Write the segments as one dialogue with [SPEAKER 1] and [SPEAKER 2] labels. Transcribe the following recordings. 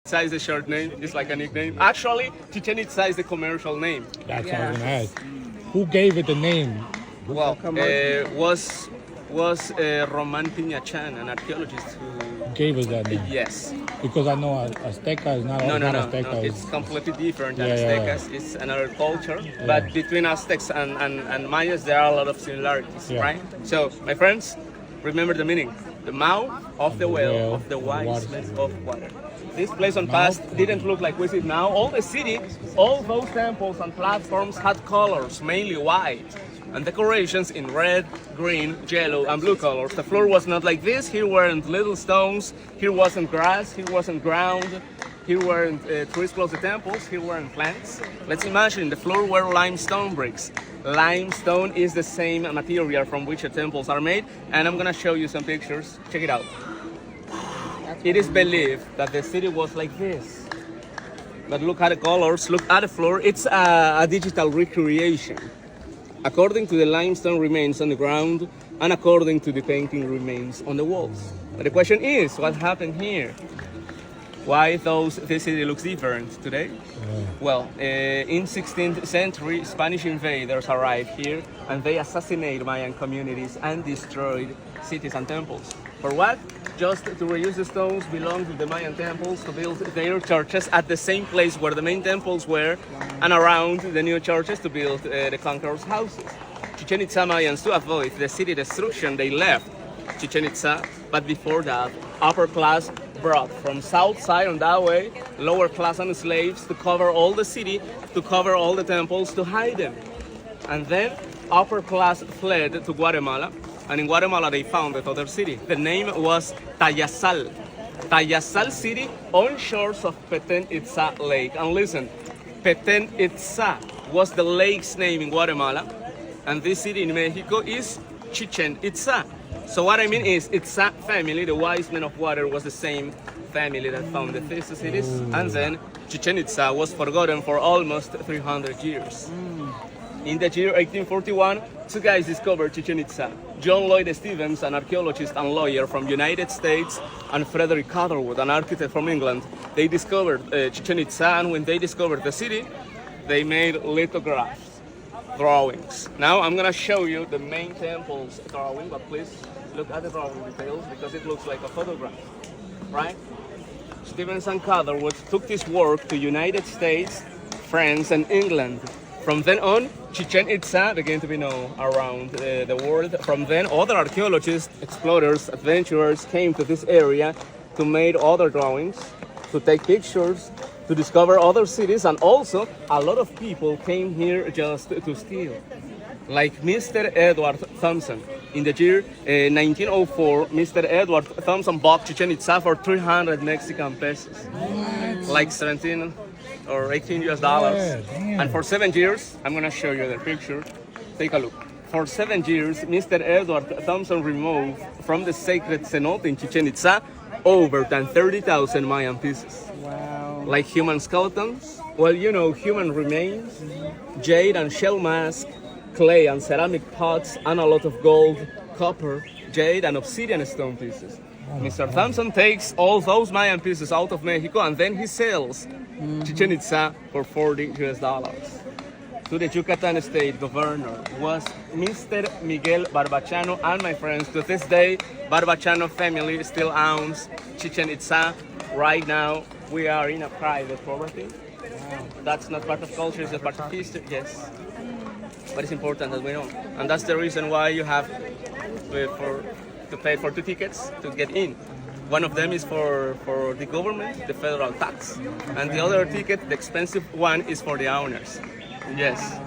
[SPEAKER 1] Itza is a short name. It's like a nickname. Actually, Chichen Itza is the commercial name.
[SPEAKER 2] That's what I was gonna ask. Who gave it the name?
[SPEAKER 1] Well, was Roman Piñachan, an archaeologist who
[SPEAKER 2] Gave us that name?
[SPEAKER 1] yes.
[SPEAKER 2] Because I know Azteca is not
[SPEAKER 1] No,
[SPEAKER 2] Azteca.
[SPEAKER 1] it's completely different than
[SPEAKER 2] Yeah, yeah,
[SPEAKER 1] Aztecas. It's another culture. But between Aztecs and Mayas, there are a lot of similarities,
[SPEAKER 2] Yeah.
[SPEAKER 1] right? So, my friends, remember the meaning. The mouth of the well of the wise men of water. This place on past didn't look like we see it now. All the city, all those temples and platforms had colors, mainly white, and decorations in red, green, yellow, and blue colors. The floor was not like this. Here weren't little stones. Here wasn't grass. Here wasn't ground. Here weren't trees close to temples. Here weren't plants. Let's imagine the floor were limestone bricks. Limestone is the same material from which the temples are made, and I'm gonna show you some pictures. Check it out. It is believed that the city was like this. But look at the colors, look at the floor. It's a digital recreation. According to the limestone remains on the ground, and according to the painting remains on the walls. But the question is, what happened here? Why this city looks different today? Well, in 16th century, Spanish invaders arrived here and they assassinated Mayan communities and destroyed cities and temples. For what? Just to reuse the stones belonged to the Mayan temples to build their churches at the same place where the main temples were and around the new churches to build the conquerors' houses. Chichen Itza Mayans, to avoid the city destruction, they left Chichen Itza, but before that, upper class brought from south side on that way, lower class and slaves to cover all the city, to cover all the temples, to hide them. And then upper class fled to Guatemala, and in Guatemala they founded other city. The name was Tayasal. Tayasal city on shores of Petén Itzá Lake. And listen, Petén Itzá was the lake's name in Guatemala, and this city in Mexico is Chichen Itza. So what I mean is, Itza family, the wise men of water, was the same family that founded these cities, and then Chichen Itza was forgotten for almost 300 years. In the year 1841, two guys discovered Chichen Itza. John Lloyd Stevens, an archaeologist and lawyer from United States, and Frederick Catherwood, an architect from England. They discovered Chichen Itza, and when they discovered the city, they made lithographs, drawings. Now I'm gonna show you the main temple's drawing, but please look at the drawing details because it looks like a photograph, right? Stevens and Catherwood took this work to United States, France, and England. From then on, Chichen Itza began to be known around the world. From then, other archaeologists, explorers, adventurers came to this area to make other drawings, to take pictures, to discover other cities, and also a lot of people came here just to steal. Like Mr. Edward Thompson. In the year 1904, Mr. Edward Thompson bought Chichen Itza for 300 Mexican pesos. What? Like 17 or 18 US dollars.
[SPEAKER 2] Yeah,
[SPEAKER 1] and for 7 years, I'm gonna show you the picture. Take a look. For 7 years, Mr. Edward Thompson removed from the sacred cenote in Chichen Itza over than 30,000 Mayan pieces.
[SPEAKER 3] Wow.
[SPEAKER 1] Like human skeletons, well, you know, human remains, jade and shell mask, clay and ceramic pots, and a lot of gold, copper, jade, and obsidian stone pieces. Mr. Thompson takes all those Mayan pieces out of Mexico and then he sells Chichen Itza for 40 US dollars. To the Yucatan state governor was Mr. Miguel Barbachano, and my friends, to this day, Barbachano family still owns Chichen Itza. Right now, we are in a private property. That's not part of culture, it's a part of history, yes. But it's important that we know. And that's the reason why you have to pay for 2 tickets to get in. One of them is for the government, the federal tax. And the other ticket, the expensive one, is for the owners. Yes.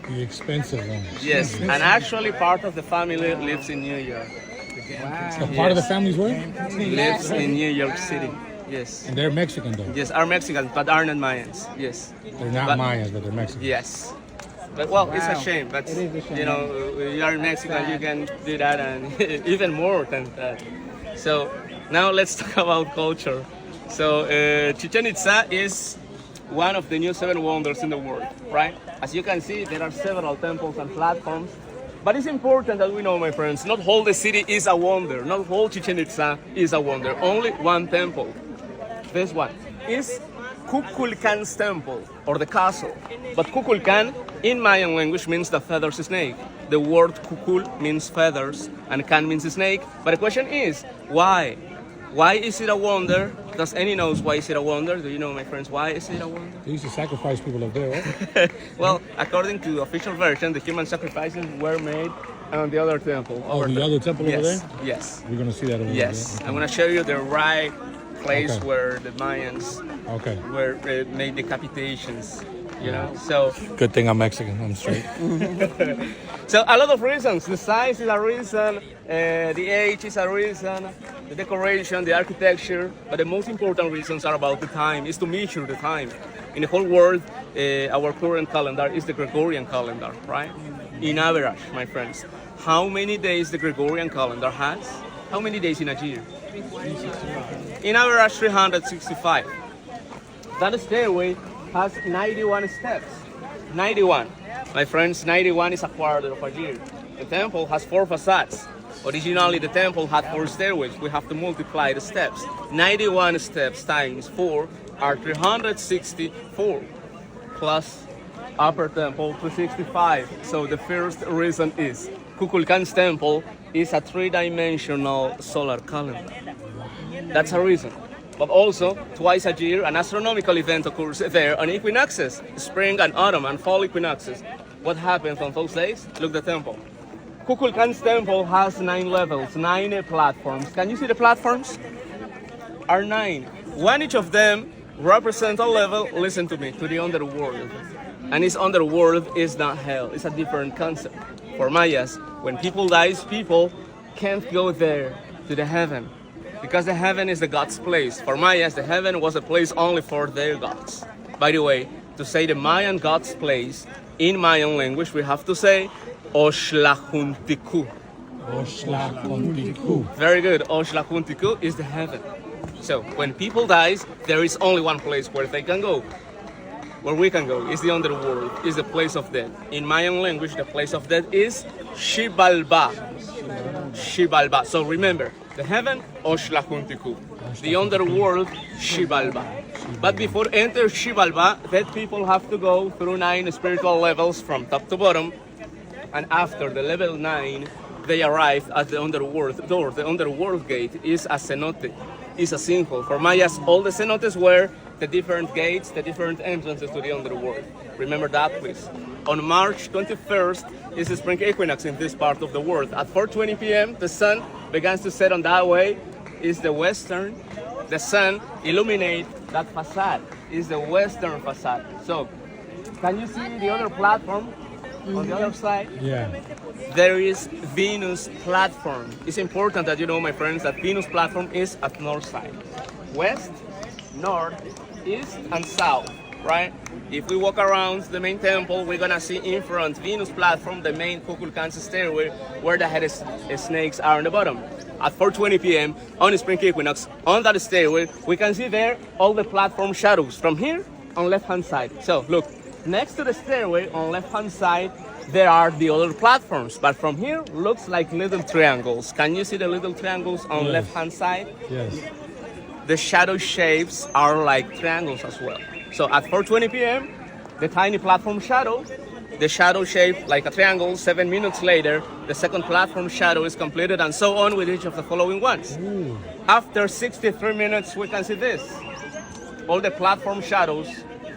[SPEAKER 2] The expensive one.
[SPEAKER 1] Yes. And actually part of the family lives in New York.
[SPEAKER 2] A part of the family's where?
[SPEAKER 1] Lives in New York City. Yes.
[SPEAKER 2] And they're Mexican though.
[SPEAKER 1] Yes, are Mexicans, but are not Mayans. Yes.
[SPEAKER 2] They're not Mayans, but they're Mexican.
[SPEAKER 1] Yes. But well, it's a
[SPEAKER 3] Wow.
[SPEAKER 1] shame. But
[SPEAKER 3] It is a shame.
[SPEAKER 1] you know, you are in Mexico, you can do that, and even more than that. So now let's talk about culture. So Chichen Itza is one of the new 7 wonders in the world, right? As you can see, there are several temples and platforms. But it's important that we know, my friends, not whole the city is a wonder. Not whole Chichen Itza is a wonder. Only one temple. This one. is Kukulkan's temple, or the castle. But Kukulkan, in Mayan language, means the feathers snake. The word Kukul means feathers, and Kan means snake. But the question is, why? Why is it a wonder? Does any knows why is it a wonder? Do you know, my friends, why is it a wonder?
[SPEAKER 2] They used to sacrifice people up there, right?
[SPEAKER 1] Well, according to the official version, the human sacrifices were made on the other temple.
[SPEAKER 2] Oh, the other temple over there?
[SPEAKER 1] Yes.
[SPEAKER 2] We're going to see that over there.
[SPEAKER 1] Yes. I'm going to show you the right place
[SPEAKER 2] Okay.
[SPEAKER 1] where the Mayans
[SPEAKER 2] Okay.
[SPEAKER 1] were made decapitations. You know, so
[SPEAKER 2] Good thing I'm Mexican. I'm straight.
[SPEAKER 1] so a lot of reasons. The size is a reason, the age is a reason, the decoration, the architecture. But the most important reasons are about the time. Is to measure the time. In the whole world, our current calendar is the Gregorian calendar, right? In average, my friends, how many days the Gregorian calendar has? How many days in a year? In average, 365. That stairway has 91 steps. 91. My friends, 91 is a quarter of a year. The temple has 4 facades. Originally, the temple had 4 stairways. We have to multiply the steps. 91 steps times 4 are 364. Plus upper temple, 265. So the first reason is Kukulkan's temple is a 3-dimensional solar calendar. That's a reason. But also, twice a year, an astronomical event occurs there on equinoxes, spring and autumn and fall equinoxes. What happens on those days? Look at the temple. Kukulkan's temple has 9 levels, 9 platforms. Can you see the platforms? Are 9. One each of them represents a level, listen to me, to the underworld. And this underworld is not hell, it's a different concept. For Mayas, when people dies, people can't go there to the heaven. Because the heaven is the God's place. For Mayas, the heaven was a place only for their gods. By the way, to say the Mayan God's place, in Mayan language, we have to say Oxlajuntikuh.
[SPEAKER 2] Oxlajuntikuh.
[SPEAKER 1] Very good. Oxlajuntikuh is the heaven. So when people dies, there is only one place where they can go. Where we can go is the underworld, is the place of death. In Mayan language, the place of death is Xibalba. Xibalba. So remember, the heaven, Oxlajuntikuh. The underworld, Xibalba. But before enter Xibalba, dead people have to go through 9 spiritual levels from top to bottom. And after the level 9, they arrive at the underworld door. The underworld gate is a cenote, is a sinkhole. For Mayas, all the cenotes were the different gates, the different entrances to the underworld. Remember that, please. On March 21st is the spring equinox in this part of the world. At 4:20 p.m., the sun begins to set on that way. Is the western. The sun illuminates that facade. Is the western facade. So, can you see the other platform on the other side?
[SPEAKER 2] Yeah.
[SPEAKER 1] There is Venus platform. It's important that you know, my friends, that Venus platform is at north side. West, north, east, and south, right? If we walk around the main temple, we're gonna see in front Venus platform, the main Kukulkan's stairway, where the head snakes are on the bottom. At 4:20 p.m. on the spring equinox, on that stairway, we can see there all the platform shadows from here on left-hand side. So look, next to the stairway on left-hand side, there are the other platforms, but from here looks like little triangles. Can you see the little triangles on left-hand side?
[SPEAKER 2] Yes.
[SPEAKER 1] The shadow shapes are like triangles as well. So at 4:20 p.m., the tiny platform shadow, the shadow shape like a triangle. 7 minutes later, the second platform shadow is completed, and so on with each of the following ones.
[SPEAKER 2] Ooh.
[SPEAKER 1] After 63 minutes, we can see this. All the platform shadows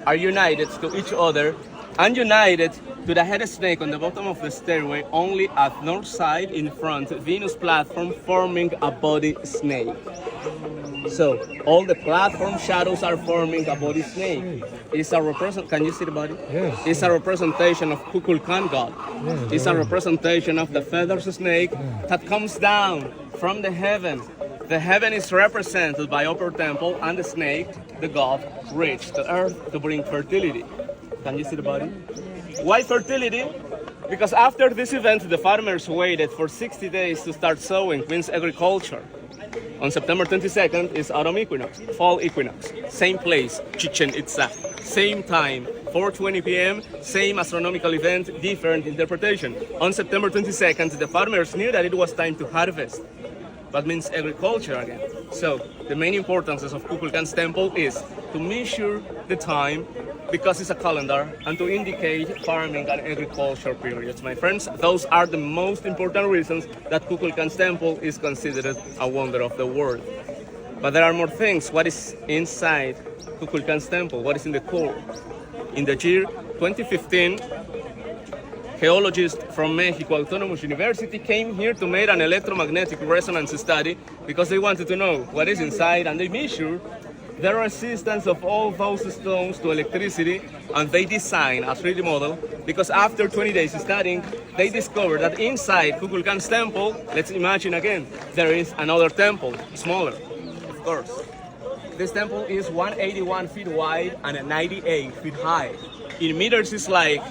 [SPEAKER 1] are united to each other and united to the head snake on the bottom of the stairway, only at north side in front, Venus platform forming a body snake. So all the platform shadows are forming a body snake. It's a can you see the body?
[SPEAKER 2] Yes.
[SPEAKER 1] It's a representation of Kukulkan God.
[SPEAKER 2] Yes,
[SPEAKER 1] It's a representation of the feathers snake that comes down from the heaven. The heaven is represented by upper temple, and the snake, the god, reached the earth to bring fertility. Can you see the body? Why fertility? Because after this event, the farmers waited for 60 days to start sowing, means agriculture. On September 22nd is autumn equinox, fall equinox. Same place, Chichen Itza. Same time, 4:20 p.m., same astronomical event, different interpretation. On September 22nd, the farmers knew that it was time to harvest. That means agriculture again. So the main importances of Kukulkan's temple is to measure the time because it's a calendar and to indicate farming and agriculture periods. My friends, those are the most important reasons that Kukulkan's temple is considered a wonder of the world. But there are more things. What is inside Kukulkan's temple? What is in the core? In the year 2015, geologists from Mexico Autonomous University came here to make an electromagnetic resonance study because they wanted to know what is inside, and they measured the resistance of all those stones to electricity, and they designed a 3D model because after 20 days studying, they discovered that inside Kukulkan's temple, let's imagine again, there is another temple, smaller, of course. This temple is 181 feet wide and 98 feet high. In meters, it's like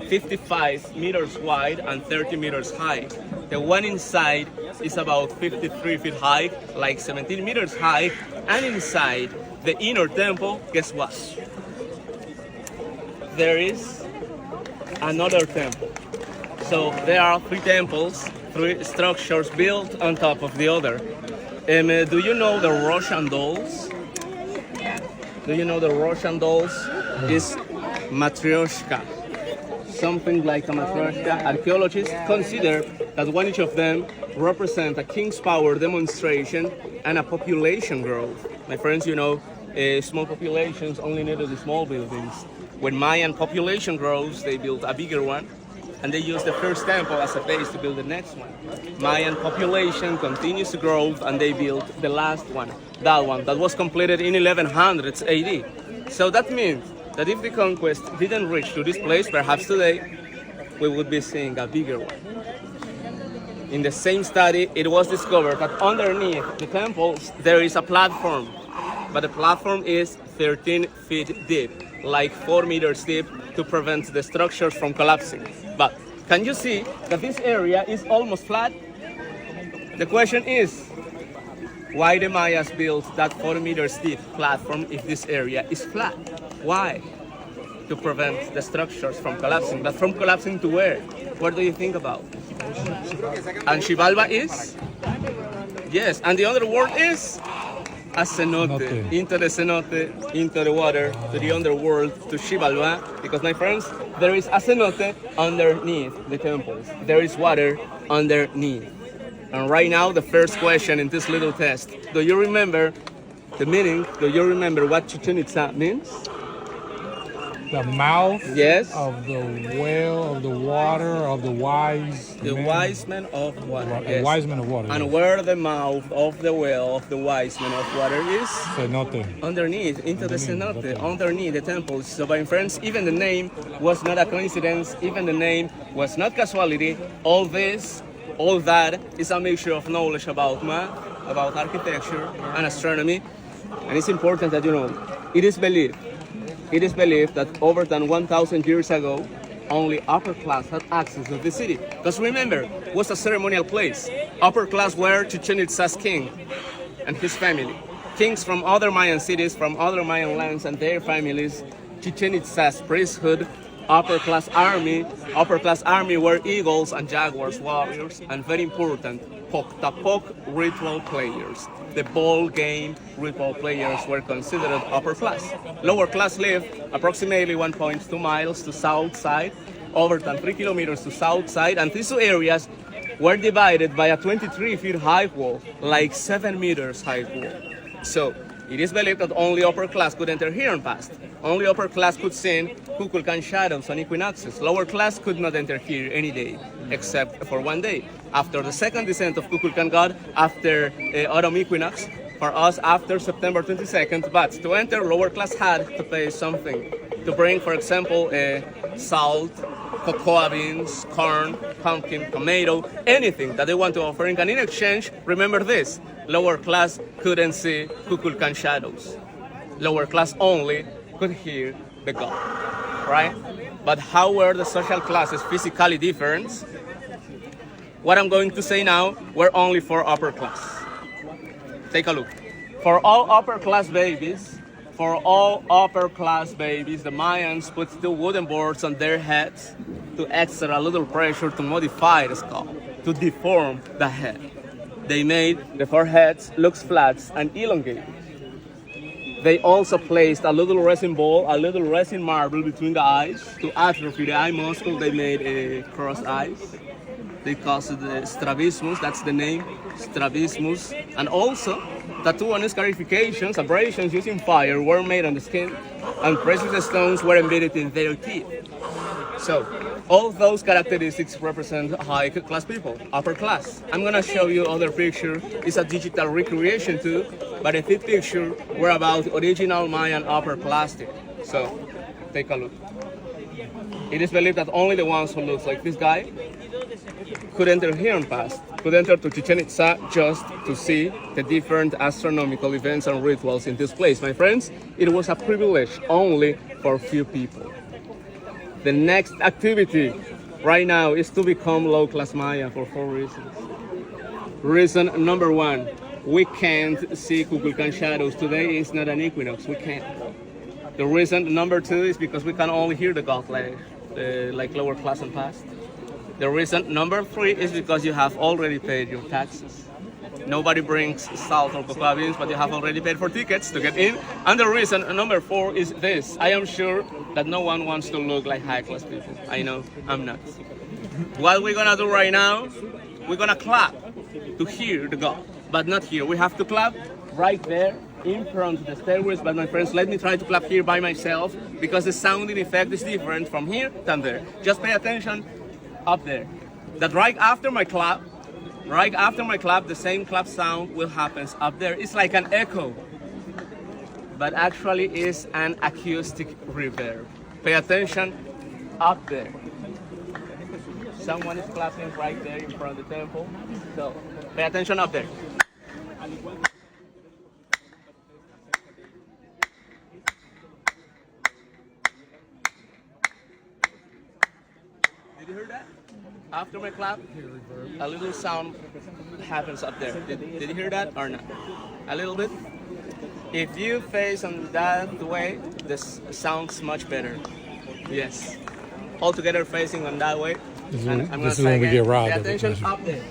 [SPEAKER 1] 55 meters wide and 30 meters high. The one inside is about 53 feet high, like 17 meters high, and inside the inner temple, guess what? There is another temple. So there are three temples, three structures built on top of the other. Do you know the Russian dolls? Do you know the Russian dolls? Is matryoshka. Something like a matryoshka. Archaeologists consider that one each of them represent a king's power demonstration and a population growth. My friends, you know, small populations only needed small buildings. When Mayan population grows, they build a bigger one, and they use the first temple as a base to build the next one. Mayan population continues to grow, and they built the last one, that was completed in 1100s AD. So that means that if the conquest didn't reach to this place, perhaps today, we would be seeing a bigger one. In the same study, it was discovered that underneath the temples, there is a platform, but the platform is 13 feet deep, like 4 meters deep, to prevent the structures from collapsing. But can you see that this area is almost flat? The question is, why the Mayas built that 4 meters deep platform if this area is flat? Why? To prevent the structures from collapsing. But from collapsing to where? What do you think about? And Xibalba is? Yes, and the other word is? A cenote. Into the cenote, into the water, to the underworld, to Xibalba. Because my friends, there is a cenote underneath the temples. There is water underneath. And right now, the first question in this little test. Do you remember the meaning? Do you remember what Chichen Itza means?
[SPEAKER 2] The mouth,
[SPEAKER 1] yes,
[SPEAKER 2] of the well, of the water, of the wise
[SPEAKER 1] the
[SPEAKER 2] men.
[SPEAKER 1] wise men of water.
[SPEAKER 2] The wise men of water.
[SPEAKER 1] And
[SPEAKER 2] yes.
[SPEAKER 1] where the mouth of the well of the wise men of water is?
[SPEAKER 2] Cenote.
[SPEAKER 1] Underneath, into the cenote, underneath the temples. So my friends, even the name was not a coincidence, even the name was not casualty. All this, all that is a mixture of knowledge about math, about architecture and astronomy. And it's important that you know, it is believed that over than 1,000 years ago, only upper class had access to the city. Because remember, it was a ceremonial place. Upper class were Chichen Itza's king and his family. Kings from other Mayan cities, from other Mayan lands and their families. Chichen Itza's priesthood. Upper class army were eagles and jaguars warriors, and very important, Poctapoc ritual players. The ball game ritual players were considered upper class. Lower class lived approximately 1.2 miles to south side, over than 3 kilometers to south side, and these two areas were divided by a 23 feet high wall, like 7 meters high wall. So it is believed that only upper class could enter here and pass. Only upper class could see Kukulkan shadows on equinoxes. Lower class could not enter here any day, except for one day. After the second descent of Kukulkan God, after autumn equinox, for us after September 22nd, but to enter, lower class had to pay something. To bring, for example, salt, cocoa beans, corn, pumpkin, tomato, anything that they want to offer. And in exchange, remember this, lower class couldn't see Kukulkan shadows. Lower class only could hear the god, right? But how were the social classes physically different? What I'm going to say now were only for upper class. Take a look. For all upper class babies, the Mayans put 2 wooden boards on their heads to exert a little pressure to modify the skull, to deform the head. They made the foreheads looks flat and elongated. They also placed a little resin ball, a little resin marble between the eyes to atrophy the eye muscle. They made a cross eyes. They called it the strabismus, that's the name, strabismus. And also, tattoo and scarifications, abrasions using fire were made on the skin, and precious stones were embedded in their teeth. So, all those characteristics represent high class people, upper class. I'm gonna show you other picture. It's a digital recreation too, but the fifth picture were about original Mayan upper plastic. So, take a look. It is believed that only the ones who look like this guy could enter here and pass, could enter to Chichen Itza just to see the different astronomical events and rituals in this place. My friends, it was a privilege only for few people. The next activity right now is to become low-class Maya for 4 reasons. Reason number 1, we can't see Kukulkan shadows. Today is not an equinox, we can't. The reason number 2 is because we can only hear the god like lower class and past. The reason number 3 is because you have already paid your taxes. Nobody brings salt or cocoa beans, but you have already paid for tickets to get in. And the reason number 4 is this. I am sure that no one wants to look like high-class people. I know, I'm not. What we're gonna do right now, we're gonna clap to hear the god, but not here. We have to clap right there in front of the stairways. But my friends, let me try to clap here by myself because the sounding effect is different from here than there. Just pay attention up there. That right after my clap, the same clap sound will happen up there. It's like an echo, but actually is an acoustic reverb. Pay attention up there. Someone is clapping right there in front of the temple. So pay attention up there. Did you hear that? After my clap, a little sound happens up there. Did you hear that or not? A little bit? If you face on that way, this sounds much better. Yes. All together facing on that way.
[SPEAKER 2] This is when we get robbed.
[SPEAKER 1] Pay attention up there.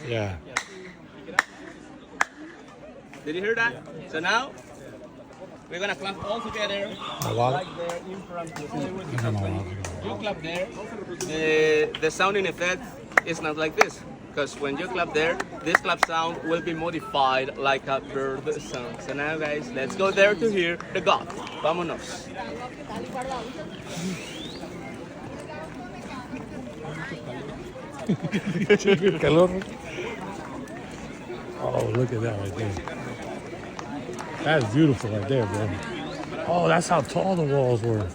[SPEAKER 2] Yeah.
[SPEAKER 1] Did you hear that? So now, we're gonna clap all together, right there in front of the You clap there. The sounding effect is not like this, because when you clap there, this clap sound will be modified like a bird sound. So now, guys, let's go there to hear the god. Vámonos.
[SPEAKER 2] Calor. Oh, look at that right there. That's beautiful right there, bro. Oh, that's how tall the walls were.